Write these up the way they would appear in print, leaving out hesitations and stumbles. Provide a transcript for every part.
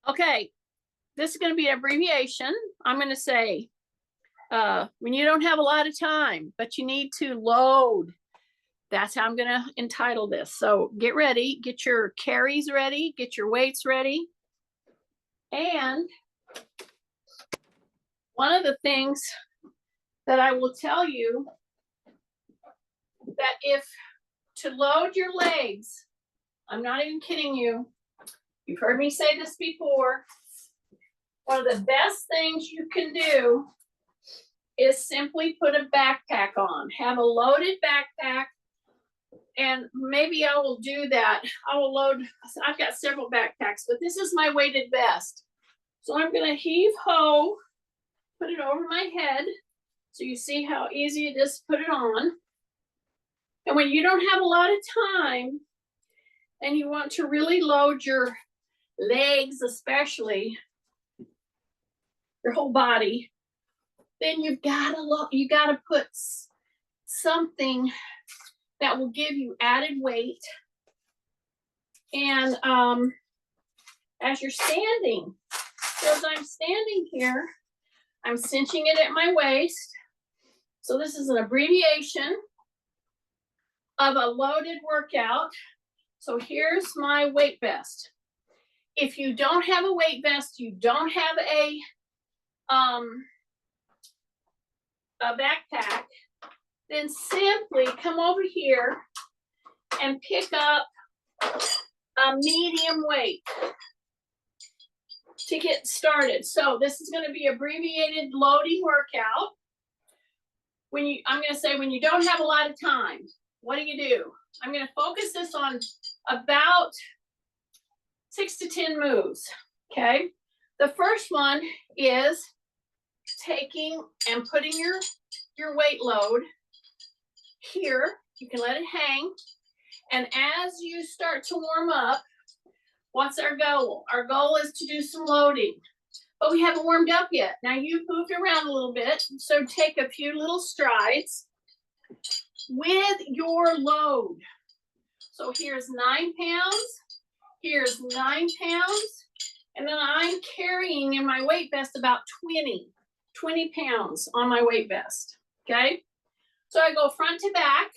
Okay, this is going to be an abbreviation. I'm going to say when you don't have a lot of time, but you need to load. That's how I'm going to entitle this. So get ready, get your carries ready, get your weights ready. And one of the things that I will tell you that if to load your legs, I'm not even kidding you. You've heard me say this before. One of the best things you can do is simply put a backpack on. Have a loaded backpack. And maybe I will do that. I will load, I've got several backpacks, but this is my weighted vest. So I'm going to heave ho, put it over my head. So you see how easy it is to put it on. And when you don't have a lot of time and you want to really load your legs, especially your whole body, then you gotta put something that will give you added weight. And as you're standing, so as I'm standing here, I'm cinching it at my waist. So this is an abbreviation of a loaded workout. So here's my weight vest. If you don't have a weight vest, you don't have a backpack, then simply come over here and pick up a medium weight to get started. So this is going to be abbreviated loading workout. I'm going to say when you don't have a lot of time, what do? I'm going to focus this on about 6 to 10 moves. Okay. The first one is taking and putting your weight load here. You can let it hang. And as you start to warm up, what's our goal? Our goal is to do some loading, but we haven't warmed up yet. Now you've moved around a little bit, so take a few little strides with your load. So here's 9 pounds, here's 9 pounds, and then I'm carrying in my weight vest about 20 pounds on my weight vest, okay? So I go front to back,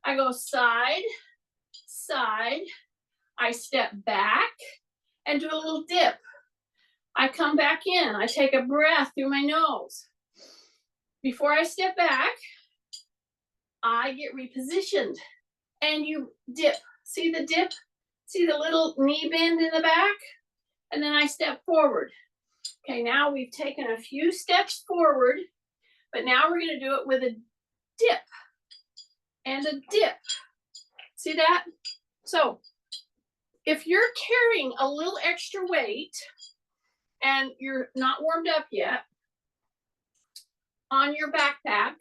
I go side, side, I step back and do a little dip. I come back in, I take a breath through my nose. Before I step back, I get repositioned and you dip. See the dip? See the little knee bend in the back? And then I step forward. Okay, now we've taken a few steps forward, but now we're going to do it with a dip and a dip. See that? So if you're carrying a little extra weight and you're not warmed up yet on your backpack,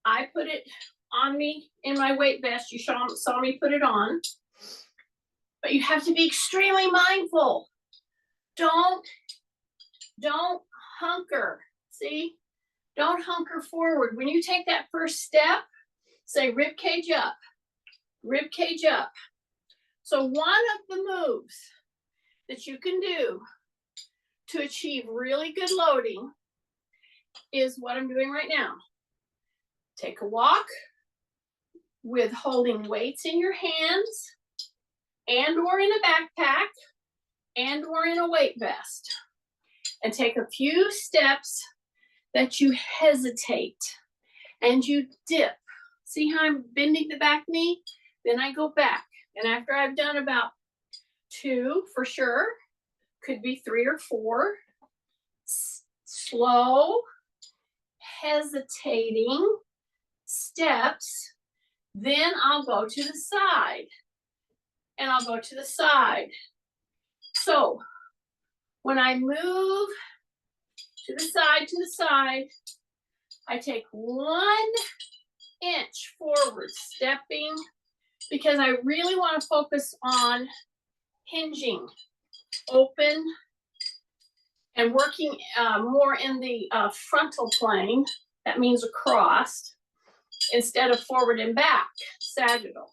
I put it on me in my weight vest. You saw me put it on, but you have to be extremely mindful. Don't hunker. See? Don't hunker forward. When you take that first step, say rib cage up, rib cage up. So one of the moves that you can do to achieve really good loading is what I'm doing right now. Take a walk with holding weights in your hands and or in a backpack and or in a weight vest. And take a few steps that you hesitate and you dip. See how I'm bending the back knee? Then I go back. And after I've done about 2 for sure, could be 3 or 4, slow, hesitating steps, then I'll go to the side. And I'll go to the side. So when I move to the side, I take 1 inch forward, stepping, because I really want to focus on hinging, open, and working more in the frontal plane. That means across, instead of forward and back, sagittal,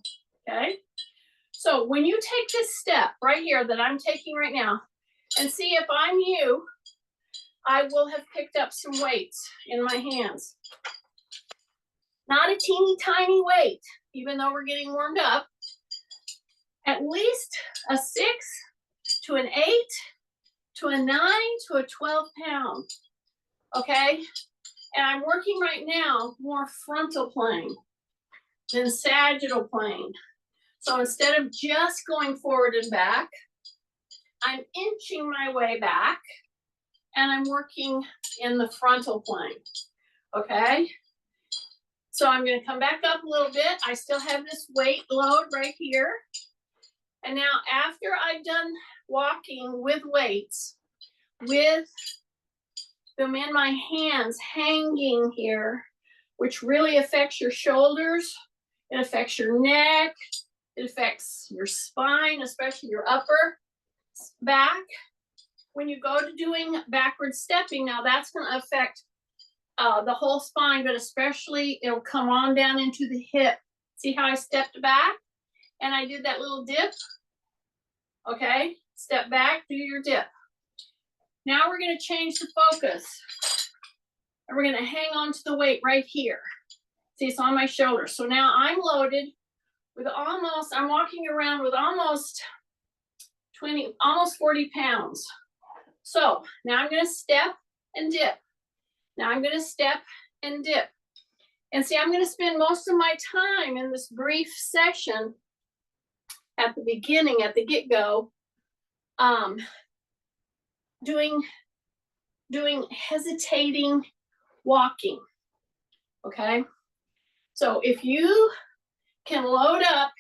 okay? So when you take this step right here that I'm taking right now, And see, if I'm you, I will have picked up some weights in my hands. Not a teeny tiny weight, even though we're getting warmed up. At least a 6 to an 8 to a 9 to a 12 pound, okay? And I'm working right now more frontal plane than sagittal plane. So instead of just going forward and back, I'm inching my way back and I'm working in the frontal plane, okay? So I'm gonna come back up a little bit. I still have this weight load right here. And now after I've done walking with weights, with them in my hands hanging here, which really affects your shoulders, it affects your neck, it affects your spine, especially your upper back. When you go to doing backward stepping, now that's gonna affect the whole spine, but especially it'll come on down into the hip. See how I stepped back and I did that little dip? Okay, step back, do your dip. Now we're gonna change the focus. And we're gonna hang on to the weight right here. See, it's on my shoulder. So now I'm loaded with almost, I'm walking around with almost 40 pounds. So now I'm gonna step and dip. Now I'm gonna step and dip. And see, I'm gonna spend most of my time in this brief session at the beginning, at the get-go, doing hesitating walking, okay? So if you can load up,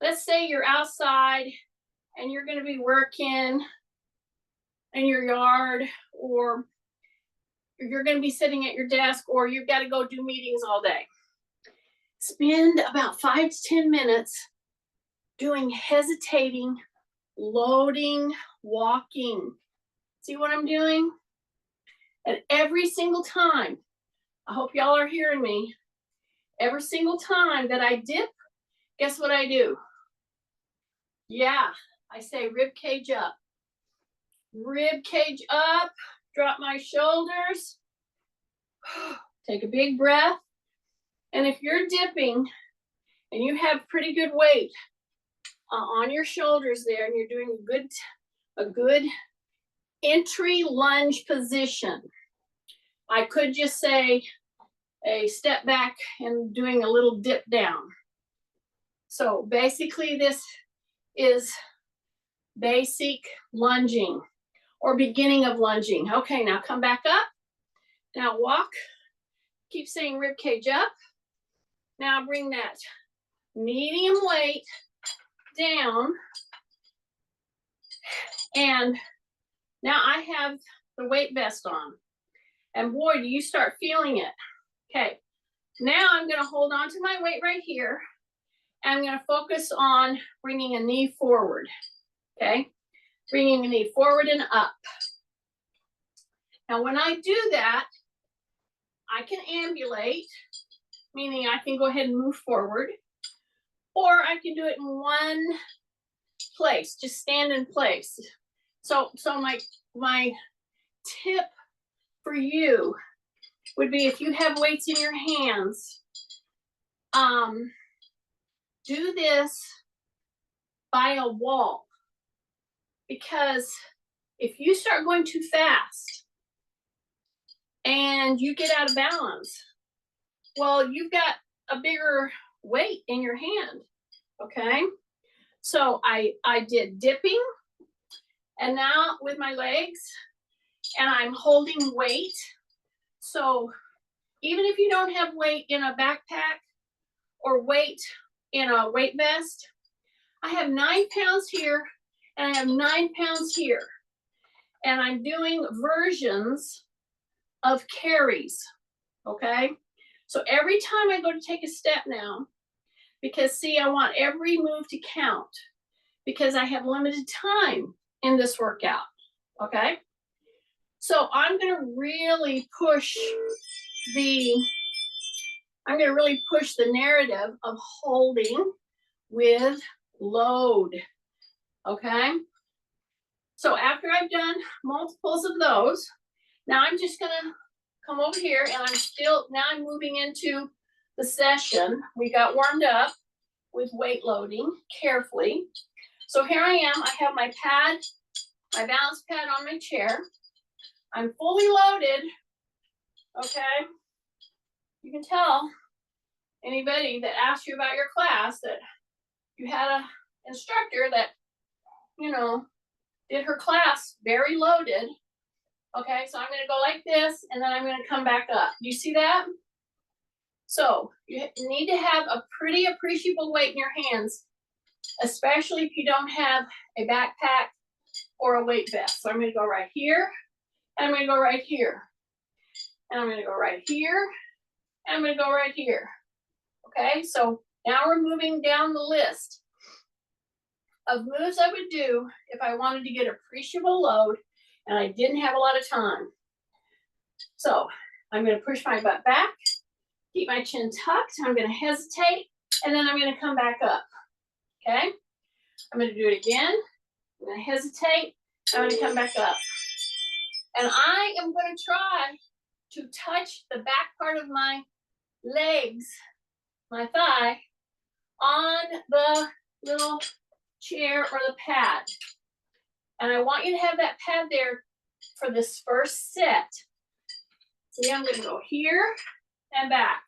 let's say you're outside and you're gonna be working in your yard, or you're gonna be sitting at your desk, or you've gotta go do meetings all day. Spend about 5 to 10 minutes doing hesitating, loading, walking. See what I'm doing? And every single time, I hope y'all are hearing me, every single time that I dip, guess what I do? Yeah, I say rib cage up. Rib cage up, drop my shoulders, take a big breath. And if you're dipping and you have pretty good weight on your shoulders there, and you're doing a good entry lunge position, I could just say a step back and doing a little dip down. So basically this is basic lunging or beginning of lunging. Okay, now come back up. Now walk, keep saying rib cage up. Now bring that medium weight down. And now I have the weight vest on. And boy, do you start feeling it. Okay, now I'm gonna hold on to my weight right here. And I'm gonna focus on bringing a knee forward, okay? Bringing a knee forward and up. Now when I do that, I can ambulate, meaning I can go ahead and move forward, or I can do it in one place, just stand in place. So my tip for you would be, if you have weights in your hands, do this by a wall, because if you start going too fast and you get out of balance, well, you've got a bigger weight in your hand, okay? So I did dipping, and now with my legs, and I'm holding weight. So even if you don't have weight in a backpack or weight in a weight vest, I have 9 pounds here and I have 9 pounds here. And I'm doing versions of carries, okay? So every time I go to take a step now, because see, I want every move to count, because I have limited time in this workout, okay? So I'm gonna really push the narrative of holding with load, okay? So after I've done multiples of those, now I'm just gonna come over here and now I'm moving into the session. We got warmed up with weight loading carefully. So here I am, I have my pad, my balance pad on my chair. I'm fully loaded, okay? You can tell anybody that asks you about your class that you had an instructor that, you know, did her class very loaded. Okay, so I'm gonna go like this and then I'm gonna come back up. You see that? So you need to have a pretty appreciable weight in your hands, especially if you don't have a backpack or a weight vest. So I'm gonna go right here, and I'm gonna go right here, and I'm gonna go right here, and I'm gonna go right here. Okay, so now we're moving down the list of moves I would do if I wanted to get appreciable load and I didn't have a lot of time. So I'm gonna push my butt back, keep my chin tucked, I'm gonna hesitate, and then I'm gonna come back up, okay? I'm gonna do it again, I'm gonna hesitate, I'm gonna come back up. And I am gonna try to touch the back part of my legs, my thigh, on the little chair or the pad. And I want you to have that pad there for this first set. See, I'm gonna go here and back.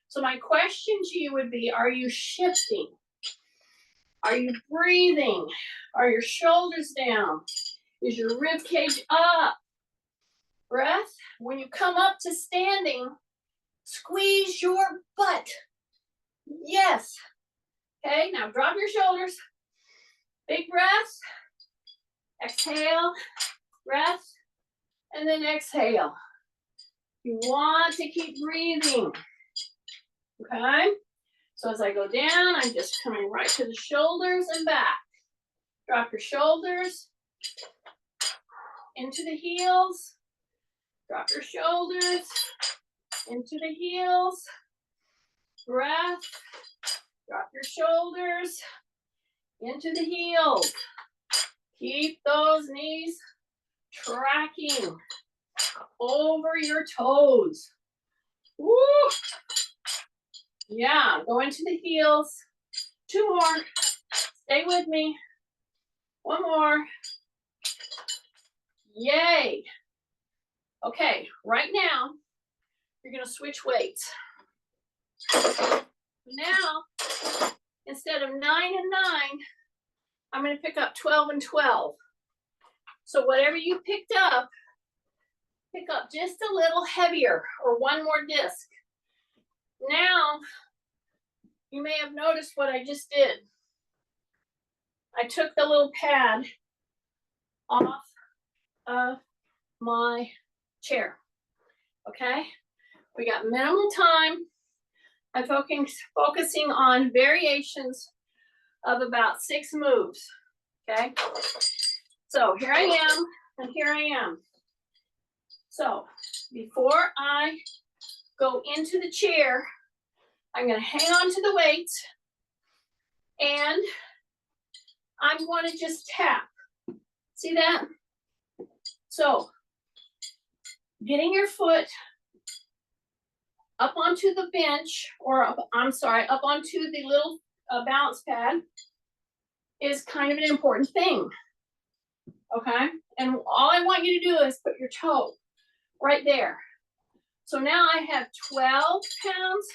So my question to you would be, are you shifting? Are you breathing? Are your shoulders down? Is your rib cage up? Breath. When you come up to standing, squeeze your butt. Yes. Okay, now drop your shoulders. Big breath. Exhale, breath, and then exhale. You want to keep breathing. Okay? So as I go down, I'm just coming right to the shoulders and back. Drop your shoulders into the heels. Drop your shoulders into the heels. Breath. Drop your shoulders into the heels. Keep those knees tracking over your toes. Woo! Yeah, go into the heels. 2 more. Stay with me. 1 more. Yay. Okay, right now, you're gonna switch weights. Now, instead of 9 and 9, I'm gonna pick up 12 and 12. So whatever you picked up, pick up just a little heavier or 1 more disc. Now, you may have noticed what I just did. I took the little pad off of my chair, okay? We got minimal time. I'm focusing on variations of about 6 moves, okay? So here I am, and here I am. So before I go into the chair, I'm gonna hang on to the weights, and I'm gonna just tap. See that? So getting your foot up onto the bench, or up onto the little balance pad is kind of an important thing, okay? And all I want you to do is put your toe right there. So now I have 12 pounds,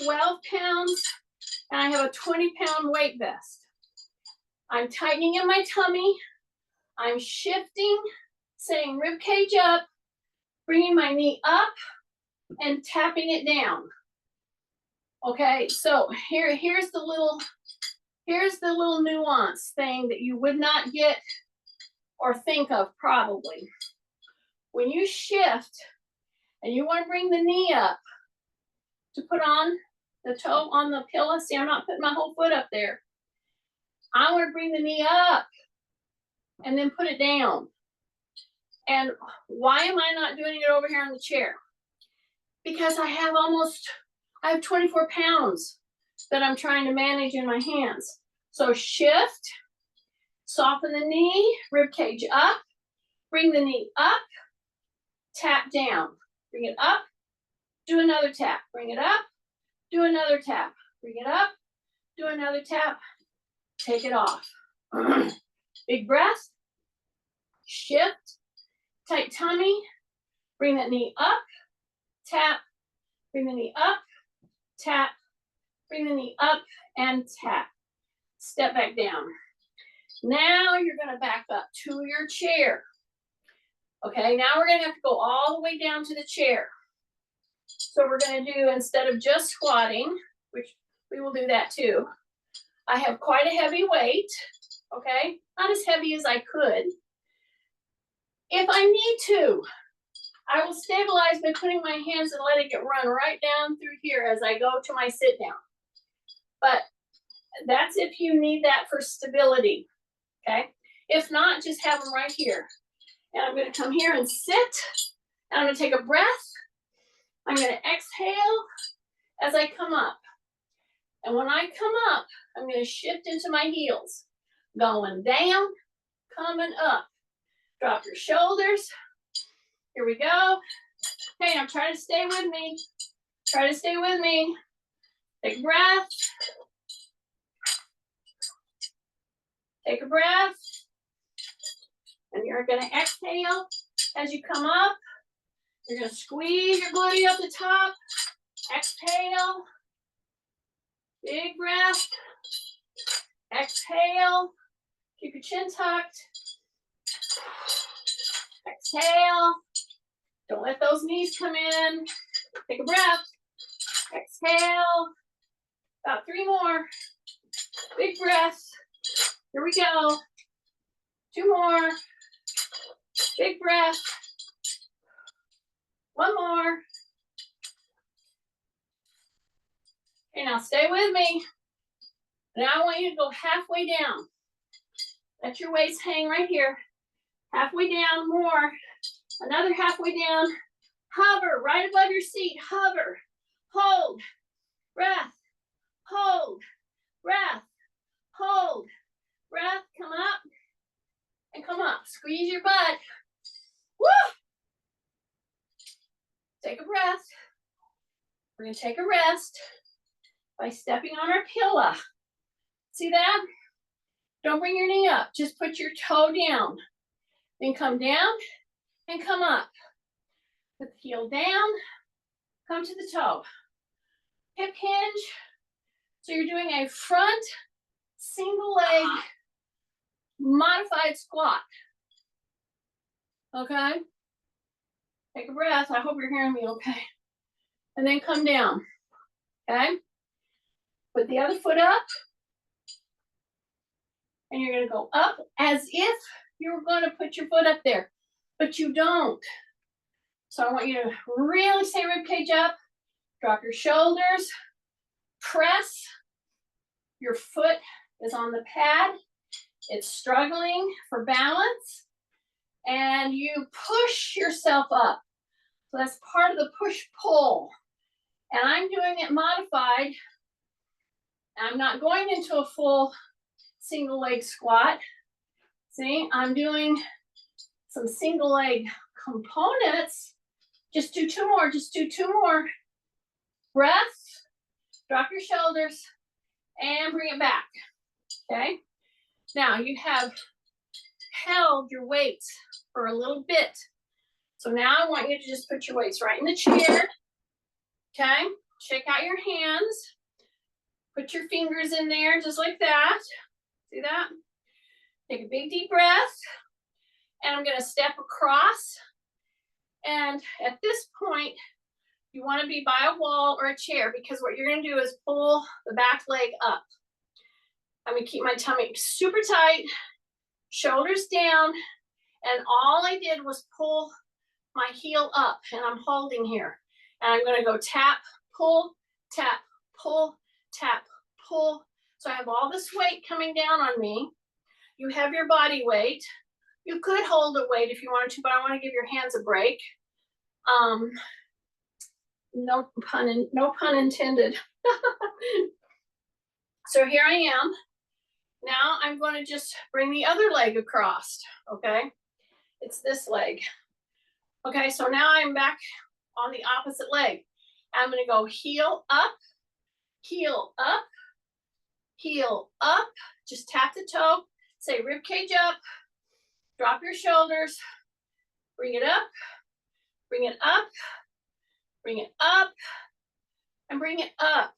12 pounds, and I have a 20-pound weight vest. I'm tightening in my tummy. I'm shifting, saying rib cage up, bringing my knee up, and tapping it down. Okay, so here's the little nuance thing that you would not get or think of probably. When you shift and you want to bring the knee up to put on the toe on the pillow, see, I'm not putting my whole foot up there. I want to bring the knee up and then put it down. And why am I not doing it over here on the chair? Because I have 24 pounds that I'm trying to manage in my hands. So shift, Soften the knee, rib cage up. Bring the knee up, tap down. Bring it up, do another tap. Bring it up, do another tap. Bring it up, do another tap. Take it off. Big breath. Shift. Tight tummy. Bring that knee up, tap. Bring the knee up, tap. Bring the knee up and tap. Step back down. Now you're gonna back up to your chair. Okay, now we're gonna have to go all the way down to the chair. So we're gonna do, instead of just squatting, which we will do that too, I have quite a heavy weight, okay? Not as heavy as I could. If I need to, I will stabilize by putting my hands and letting it run right down through here as I go to my sit down. But that's if you need that for stability, okay? If not, just have them right here. And I'm gonna come here and sit, and I'm gonna take a breath. I'm gonna exhale as I come up. And when I come up, I'm gonna shift into my heels. Going down, coming up. Drop your shoulders. Here we go. Okay, now try to stay with me. Try to stay with me. Take a breath. Take a breath. And you're gonna exhale as you come up. You're gonna squeeze your glute up the top. Exhale. Big breath. Exhale. Keep your chin tucked. Exhale. Don't let those knees come in. Take a breath. Exhale. About 3 more. Big breath. Here we go. 2 more. Big breath. 1 more. Okay, now stay with me. Now I want you to go halfway down. Let your waist hang right here. Halfway down, more. Another halfway down. Hover right above your seat. Hover. Hold. Breath. Hold. Breath. Hold. Breath. Come up. And come up. Squeeze your butt. Woo! Take a breath. We're going to take a rest by stepping on our pillow. See that? Don't bring your knee up. Just put your toe down. Then come down and come up. Put the heel down. Come to the toe. Hip hinge. So you're doing a front single leg modified squat. Okay? Take a breath. I hope you're hearing me okay. And then come down. Okay? Put the other foot up. And you're going to go up as if you were going to put your foot up there. But you don't. So I want you to really stay rib cage up. Drop your shoulders. Press. Your foot is on the pad. It's struggling for balance. And you push yourself up. So that's part of the push-pull. And I'm doing it modified. I'm not going into a full single leg squat. See, I'm doing some single leg components. Just do 2 more, just do 2 more. Breath, drop your shoulders, and bring it back, okay? Now you have held your weights for a little bit. So now I want you to just put your weights right in the chair, okay? Shake out your hands. Put your fingers in there just like that. See that? Take a big deep breath. And I'm gonna step across. And at this point, you wanna be by a wall or a chair because what you're gonna do is pull the back leg up. I'm gonna keep my tummy super tight, shoulders down, and all I did was pull my heel up, and I'm holding here. And I'm gonna go tap, pull, tap, pull, tap, pull. So I have all this weight coming down on me. You have your body weight. You could hold a weight if you wanted to, but I want to give your hands a break. No pun intended. So here I am. Now I'm going to just bring the other leg across, okay? It's this leg. Okay, so now I'm back on the opposite leg. I'm gonna go heel up, heel up, heel up. Just tap the toe, say rib cage up, drop your shoulders, bring it up, bring it up, bring it up, and bring it up.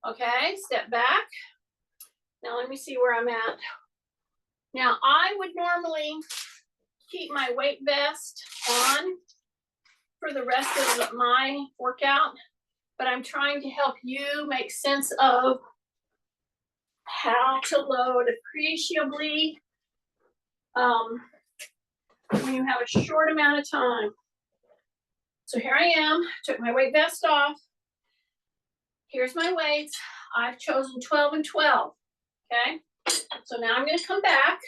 Okay, step back. Now let me see where I'm at. Now I would normally keep my weight vest on for the rest of my workout, but I'm trying to help you make sense of how to load appreciably when you have a short amount of time. So here I am, took my weight vest off. Here's my weights. I've chosen 12 and 12, okay? So now I'm gonna come back.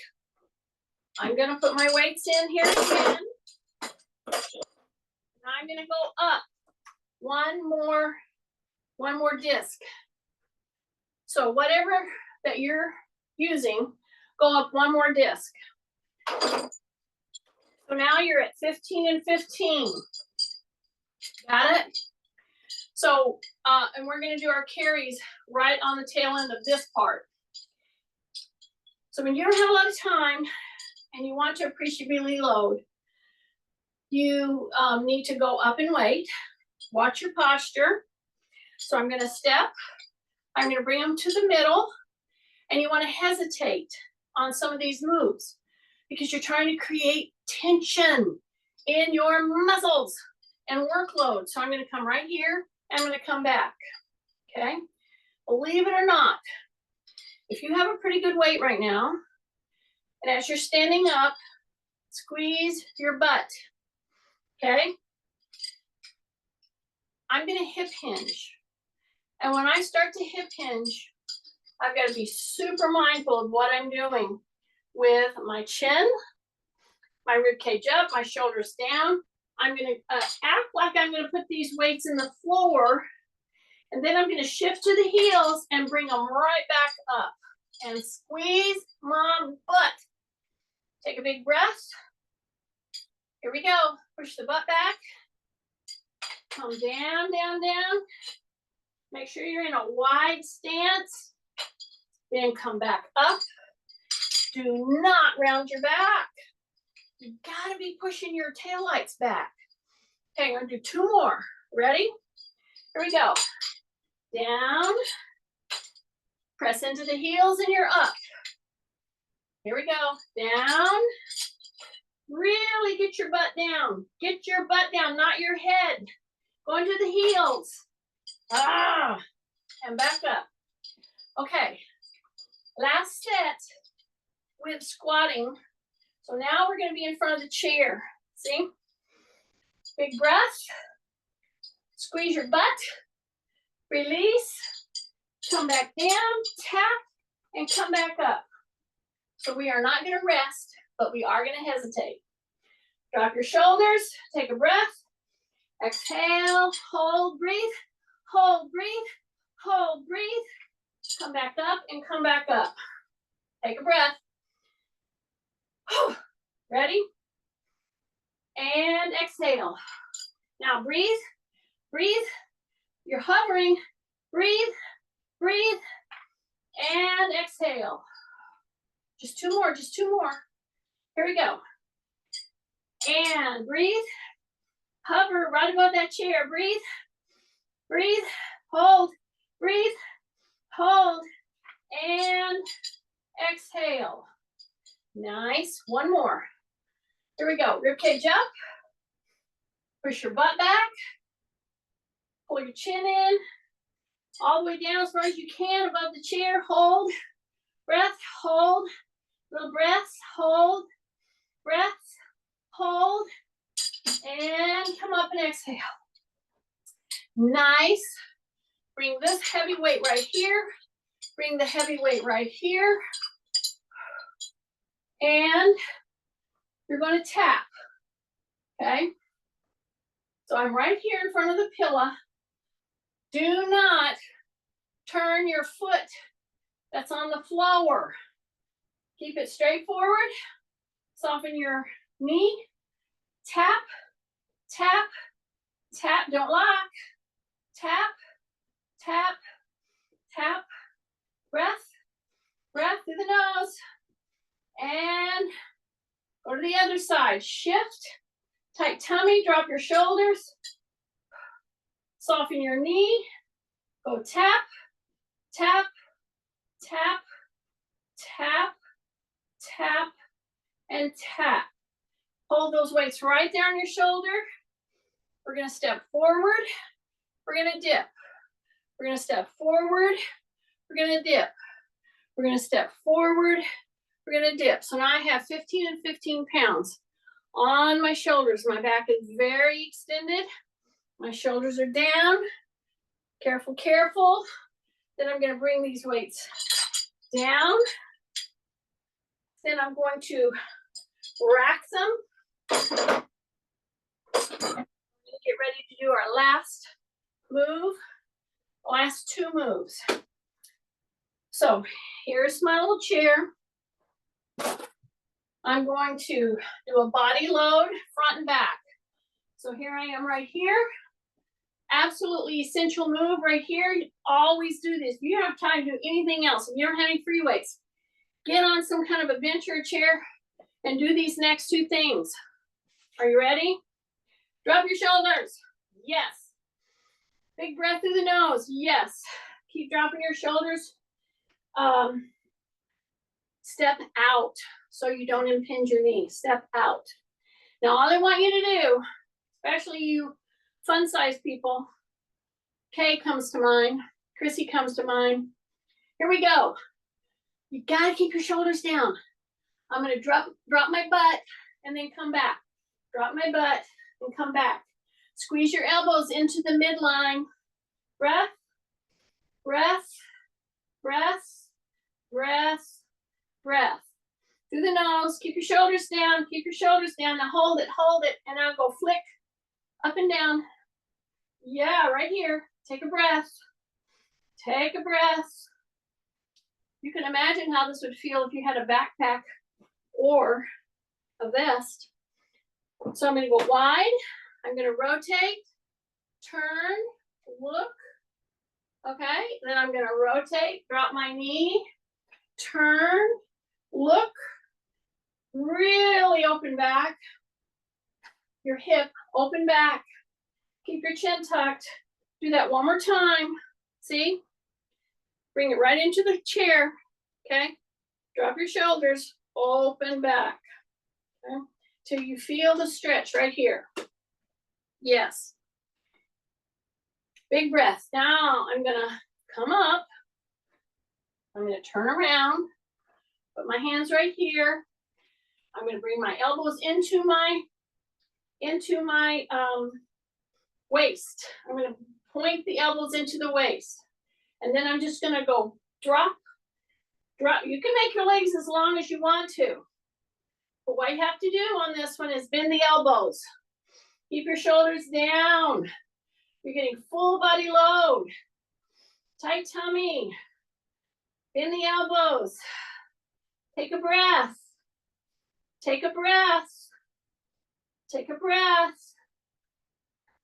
I'm gonna put my weights in here again. I'm gonna go up one more disc. So whatever that you're using, go up one more disc. So now you're at 15 and 15. Got it? So, and we're gonna do our carries right on the tail end of this part. So when you don't have a lot of time and you want to appreciably load, you need to go up in weight. Watch your posture. So I'm gonna step, I'm gonna bring them to the middle, and you wanna hesitate on some of these moves because you're trying to create tension in your muscles and workload. So I'm gonna come right here, and I'm gonna come back, okay? Believe it or not, if you have a pretty good weight right now, and as you're standing up, squeeze your butt, okay? I'm gonna hip hinge. And when I start to hip hinge, I've got to be super mindful of what I'm doing with my chin, my rib cage up, my shoulders down. I'm gonna act like I'm gonna put these weights in the floor, and then I'm gonna shift to the heels and bring them right back up and squeeze my butt. Take a big breath. Here we go. Push the butt back. Come down, down, down. Make sure you're in a wide stance. Then come back up. Do not round your back. You gotta be pushing your taillights back. Okay, I'm gonna do two more. Ready? Here we go. Down. Press into the heels and you're up. Here we go. Down. Really get your butt down. Get your butt down, not your head. Go into the heels. Ah, and back up. Okay, last set with squatting. So now we're gonna be in front of the chair. See? Big breath. Squeeze your butt. Release. Come back down, tap, and come back up. So we are not gonna rest, but we are gonna hesitate. Drop your shoulders, take a breath. Exhale, hold, breathe, hold, breathe, hold, breathe. Come back up and come back up. Take a breath. Ready? And exhale. Now breathe, breathe. You're hovering. Breathe, breathe, and exhale. Just two more, just two more. Here we go. And breathe. Hover right above that chair. Breathe, breathe, hold, breathe, hold, and exhale. Nice. One more. Here we go. Rib cage up. Push your butt back. Pull your chin in. All the way down as far as you can above the chair. Hold. Breath. Hold. Little breaths. Hold. Breath. Hold. And come up and exhale. Nice. Bring this heavy weight right here. Bring the heavy weight right here. And you're going to tap. Okay? So I'm right here in front of the pillow. Do not turn your foot that's on the floor. Keep it straight forward. Soften your knee. Tap, tap, tap. Don't lock. Tap, tap, tap. Breath, breath through the nose. And go to the other side. Shift, tight tummy, drop your shoulders. Soften your knee. Go tap, tap, tap, tap, tap, and tap. Hold those weights right there on your shoulder. We're gonna step forward. We're gonna dip. We're gonna step forward. We're gonna dip. We're gonna step forward. We're gonna dip. So now I have 15 and 15 pounds on my shoulders. My back is very extended. My shoulders are down. Careful, careful. Then I'm gonna bring these weights down. Then I'm going to rack them. We're gonna get ready to do our last move, last two moves. So here's my little chair. I'm going to do a body load, front and back. So here I am right here. Absolutely essential move right here. You always do this. If you don't have time to do anything else, if you don't have any free weights, get on some kind of a bench or a chair and do these next two things. Are you ready? Drop your shoulders. Yes. Big breath through the nose. Yes. Keep dropping your shoulders. Step out so you don't impinge your knee. Step out. Now, all I want you to do, especially you fun-sized people, Kay comes to mind, Chrissy comes to mind. Here we go. You gotta keep your shoulders down. I'm gonna drop my butt and then come back. Drop my butt and come back. Squeeze your elbows into the midline. Breath, breath, breath, breath, breath. Through the nose, keep your shoulders down, keep your shoulders down. Now hold it, and now go flick up and down. Yeah, right here. Take a breath. Take a breath. You can imagine how this would feel if you had a backpack or a vest. So I'm gonna go wide. I'm gonna rotate, turn, look. Okay, then I'm gonna rotate, drop my knee, turn, look, really open back. Your hip, open back. Keep your chin tucked. Do that one more time. See? Bring it right into the chair. Okay? Drop your shoulders, open back. Okay? Till you feel the stretch right here. Yes. Big breath. Now I'm gonna come up. I'm gonna turn around. Put my hands right here. I'm gonna bring my elbows into my waist. I'm gonna point the elbows into the waist. And then I'm just gonna go drop. You can make your legs as long as you want to. But what you have to do on this one is bend the elbows. Keep your shoulders down. You're getting full body load. Tight tummy. Bend the elbows. Take a breath. Take a breath. Take a breath.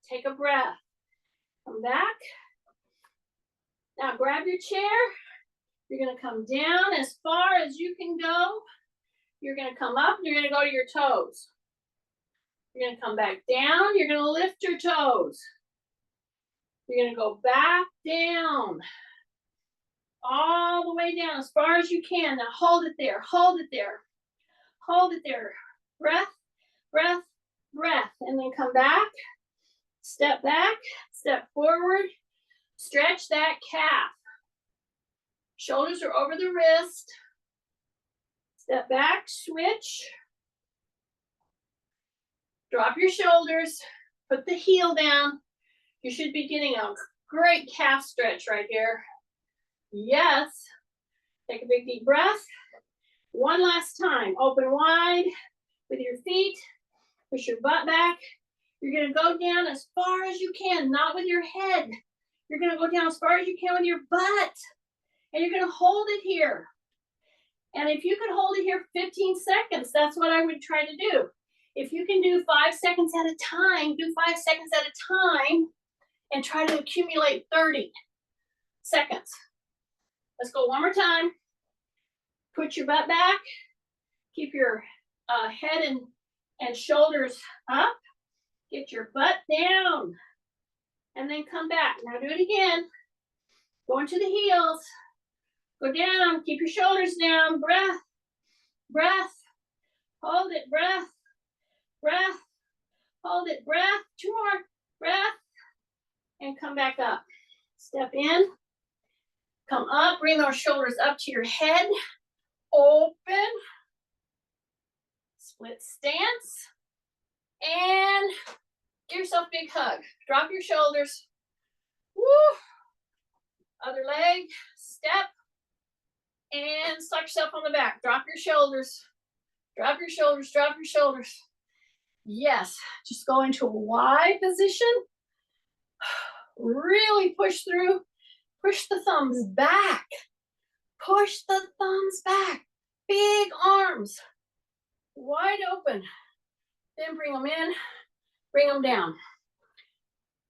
Take a breath. Come back. Now grab your chair. You're gonna come down as far as you can go. You're gonna come up and you're gonna go to your toes. You're gonna come back down. You're gonna lift your toes. You're gonna go back down. All the way down as far as you can. Now hold it there, hold it there. Hold it there. Breath, breath, breath. And then come back. Step back, step forward. Stretch that calf. Shoulders are over the wrist. Step back, switch. Drop your shoulders. Put the heel down. You should be getting a great calf stretch right here. Yes. Take a big deep breath. One last time. Open wide with your feet. Push your butt back. You're going to go down as far as you can, not with your head. You're going to go down as far as you can with your butt. And you're gonna hold it here. And if you could hold it here 15 seconds, that's what I would try to do. If you can do 5 seconds at a time, do 5 seconds at a time and try to accumulate 30 seconds. Let's go one more time. Put your butt back. Keep your head and shoulders up. Get your butt down. And then come back. Now do it again. Go into the heels. Go down. Keep your shoulders down. Breath. Breath. Hold it. Breath. Breath. Hold it. Breath. 2 more. Breath. And come back up. Step in. Come up. Bring those shoulders up to your head. Open. Split stance. And give yourself a big hug. Drop your shoulders. Woo. Other leg. Step. And slap yourself on the back. Drop your shoulders. Drop your shoulders. Drop your shoulders. Yes. Just go into a Y position. Really push through. Push the thumbs back. Push the thumbs back. Big arms. Wide open. Then bring them in. Bring them down.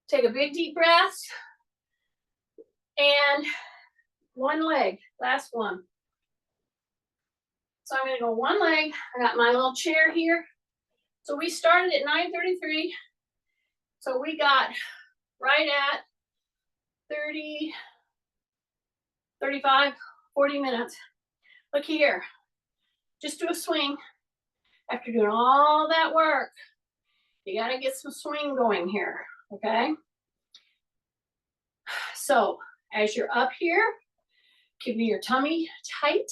Take a big deep breath. And one leg. Last one. So I'm going to go one leg. I got my little chair here. So we started at 9:33. So we got right at 30, 35, 40 minutes. Look here. Just do a swing. After doing all that work, you got to get some swing going here, okay? So as you're up here, keeping your tummy tight,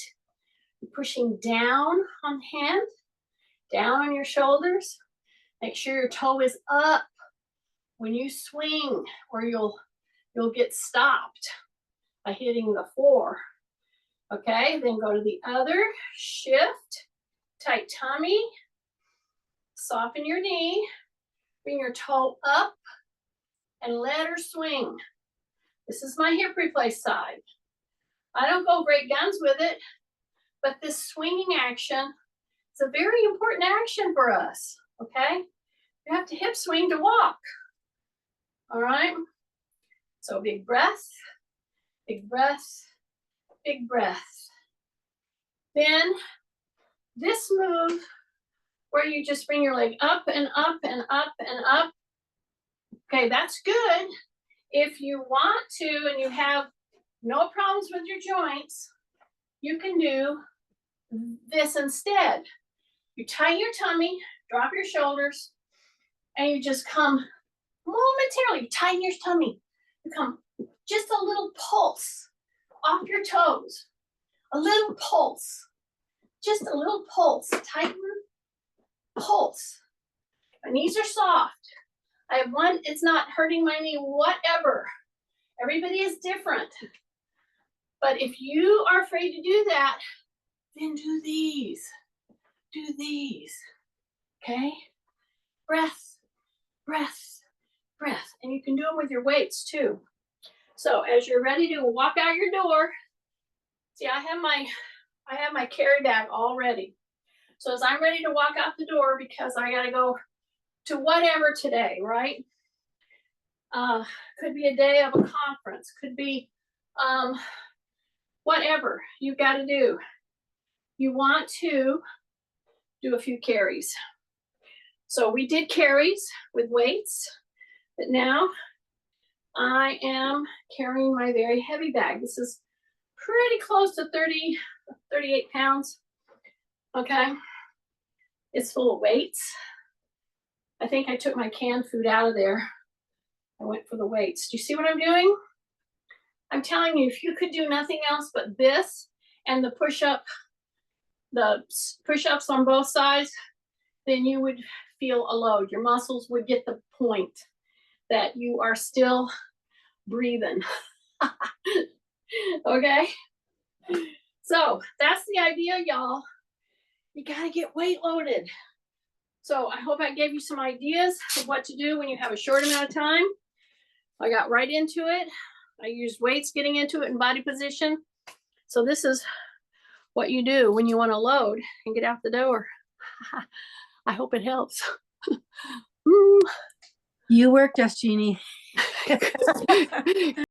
you're pushing down on hand, down on your shoulders. Make sure your toe is up when you swing, or you'll get stopped by hitting the floor. Okay, then go to the other, shift, tight tummy, soften your knee, bring your toe up, and let her swing. This is my hip replace side. I don't go great guns with it, but this swinging action is a very important action for us, okay? You have to hip swing to walk, all right? So big breath, big breath, big breath. Then this move where you just bring your leg up and up and up and up. Okay, that's good. If you want to and you have no problems with your joints, you can do this instead. You tighten your tummy, drop your shoulders, and you just come momentarily, tighten your tummy. You come just a little pulse off your toes. A little pulse. Just a little pulse. Tighten, pulse. My knees are soft. I have one, it's not hurting my knee, whatever. Everybody is different. But if you are afraid to do that, then do these. Do these. Okay? Breath, breath, breath. And you can do them with your weights too. So as you're ready to walk out your door, see, I have my carry bag all ready. So as I'm ready to walk out the door, because I gotta go to whatever today, right? Could be a day of a conference, could be whatever you've got to do. You want to do a few carries. So we did carries with weights, but now I am carrying my very heavy bag. This is pretty close to 30, 38 pounds. Okay. It's full of weights. I think I took my canned food out of there. I went for the weights. Do you see what I'm doing? I'm telling you, if you could do nothing else but this and the push-ups on both sides, then you would feel a load. Your muscles would get the point that you are still breathing. Okay? So that's the idea, y'all. You gotta get weight loaded. So I hope I gave you some ideas of what to do when you have a short amount of time. I got right into it. I used weights getting into it in body position. So this is what you do when you want to load and get out the door. I hope it helps. You worked us, Jeannie.